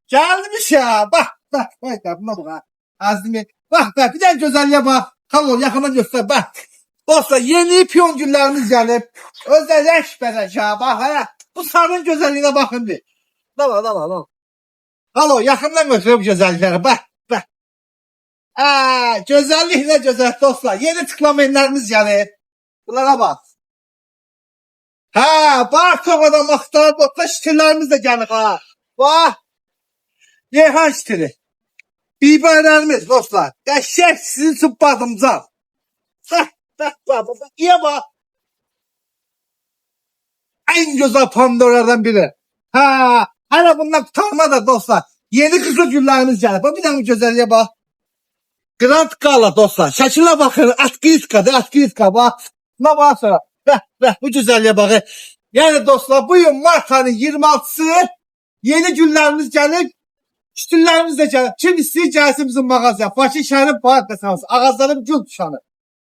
Gelmiş ya. Bak. Buna bak ha. Azmi. Bak. Bir de güzelliğe bak. Kalor yakından göster bak. Dostlar yeni piyoncüllerimiz gelip özelleşmeden ya bak ha. Bu sarının güzelliğine bakın bir. Dala. Kalor yakından göster bu güzelliklere bak. Güzellik ne güzel dostlar. Yeni tıklamayanlarımız gelip. Bunlara bak. Bak sonradan maktar dostlar şitirlerimiz de gelir ha. Bak. Yeyhan şitiri. Biberlerimiz dostlar. Qəşəng sizin için badımcan. Bak. İyi bak. En güzel pandoralardan biri. Hala bundan kurtarma da dostlar. Yeni kızıl güllerimiz geldi. Bak bir tane güzelliğe bak. Grand Gala dostlar. Şəkillə bakın. Atkiska bak. Ne varsa. Bu güzelliğe bakın. Yani dostlar bugün Mart ayının 26'sı yeni günlerimiz gelir. Şitirlerimiz de gelir. Kim istiyor gelsin bizim mağazaya. Bakı şəhərin Park Qəsəbəsi. Ağızlarım gül düşanı.